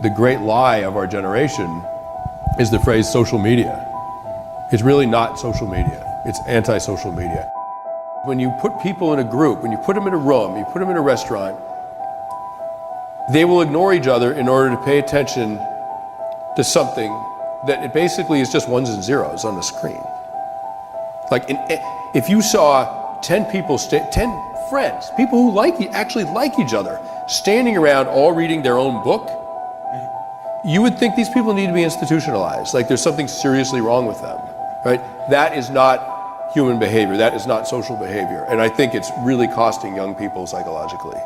The great lie of our generation is the phrase social media. It's really not social media. It's anti-social media. When you put people in a group, when you put them in a room, you put them in a restaurant, they will ignore each other in order to pay attention to something that it basically is just ones and zeros on the screen. Like if you saw 10 people, 10 friends, people who actually like each other, standing around all reading their own book, you would think these people need to be institutionalized, like there's something seriously wrong with them, right? That is not human behavior, that is not social behavior, and I think it's really costing young people psychologically.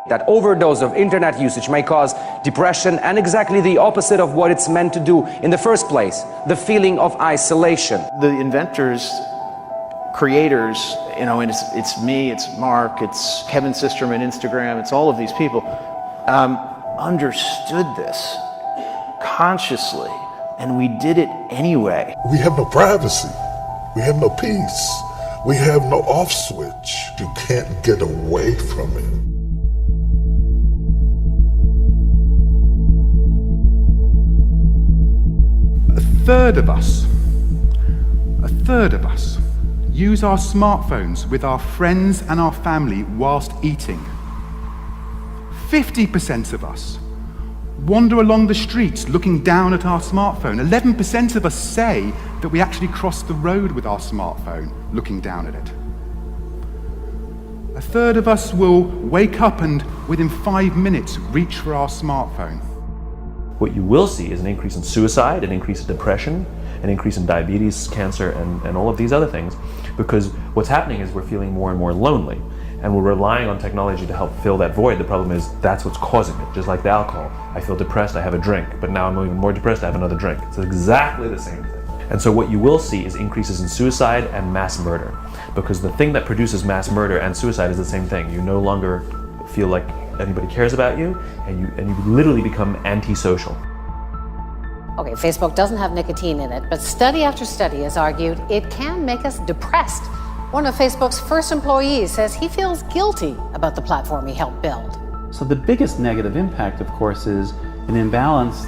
That overdose of internet usage may cause depression and exactly the opposite of what it's meant to do in the first place, the feeling of isolation. The inventors, creators, and it's me, it's Mark, it's Kevin Systrom at Instagram, it's all of these people, understood this consciously, and we did it anyway. We have no privacy. We have no peace. We have no off switch. You can't get away from it. A third of us use our smartphones with our friends and our family whilst eating. 50% of us wander along the streets looking down at our smartphone. 11% of us say that we actually cross the road with our smartphone looking down at it. A third of us will wake up and within 5 minutes reach for our smartphone. What you will see is an increase in suicide, an increase in depression, an increase in diabetes, cancer, and all of these other things, because what's happening is we're feeling more and more lonely, and we're relying on technology to help fill that void. The problem is that's what's causing it, just like the alcohol. I feel depressed, I have a drink, but now I'm even more depressed, I have another drink. It's exactly the same thing. And so what you will see is increases in suicide and mass murder, because the thing that produces mass murder and suicide is the same thing. You no longer feel like anybody cares about you, and you literally become antisocial. Okay, Facebook doesn't have nicotine in it, but study after study has argued it can make us depressed. One of Facebook's first employees says he feels guilty about the platform he helped build. So the biggest negative impact, of course, is an imbalance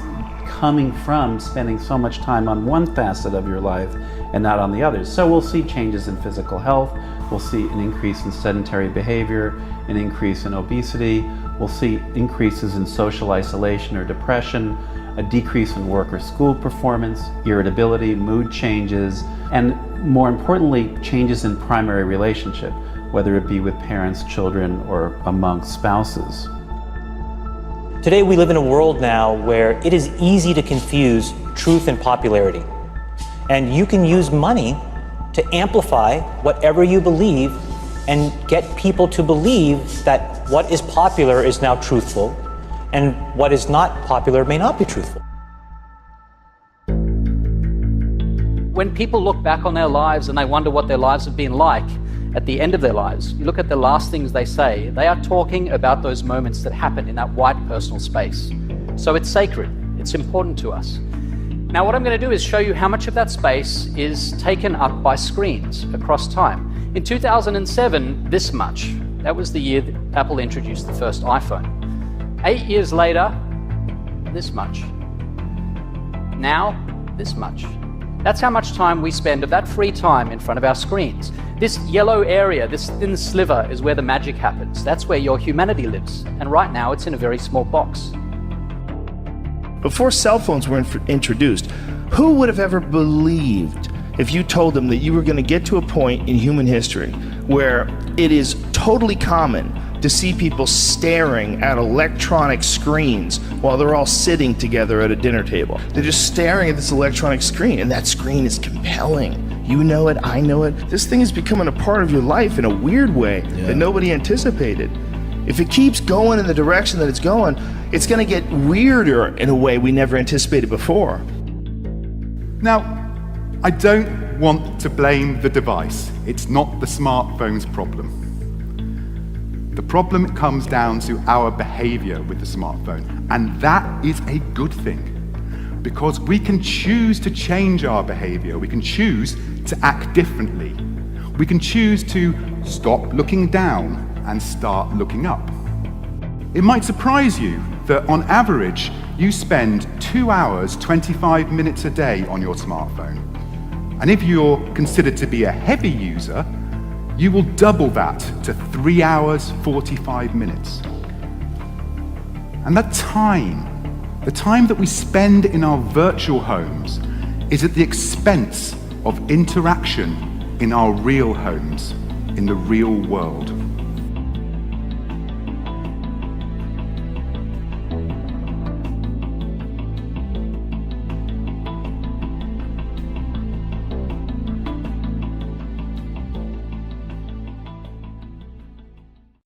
coming from spending so much time on one facet of your life and not on the others. So we'll see changes in physical health, we'll see an increase in sedentary behavior, an increase in obesity, we'll see increases in social isolation or depression, a decrease in work or school performance, irritability, mood changes, and more importantly, changes in primary relationship, whether it be with parents, children, or among spouses. Today we live in a world now where it is easy to confuse truth and popularity. And you can use money to amplify whatever you believe and get people to believe that what is popular is now truthful and what is not popular may not be truthful. When people look back on their lives and they wonder what their lives have been like at the end of their lives, you look at the last things they say, they are talking about those moments that happened in that white personal space. So it's sacred, it's important to us. Now what I'm going to do is show you how much of that space is taken up by screens across time. In 2007, this much. That was the year that Apple introduced the first iPhone. 8 years later, this much. Now, this much. That's how much time we spend of that free time in front of our screens. This yellow area, this thin sliver, is where the magic happens. That's where your humanity lives. And right now, it's in a very small box. Before cell phones were introduced, who would have ever believed if you told them that you were going to get to a point in human history where it is totally common to see people staring at electronic screens while they're all sitting together at a dinner table. They're just staring at this electronic screen, and that screen is compelling. You know it, I know it. This thing is becoming a part of your life in a weird way that nobody anticipated. If it keeps going in the direction that it's going to get weirder in a way we never anticipated before. Now, I don't want to blame the device. It's not the smartphone's problem. The problem comes down to our behavior with the smartphone, and that is a good thing, because we can choose to change our behavior. We can choose to act differently. We can choose to stop looking down and start looking up. It might surprise you that on average, you spend 2 hours, 25 minutes a day on your smartphone. And if you're considered to be a heavy user, you will double that to 3 hours, 45 minutes. And the time that we spend in our virtual homes is at the expense of interaction in our real homes, in the real world.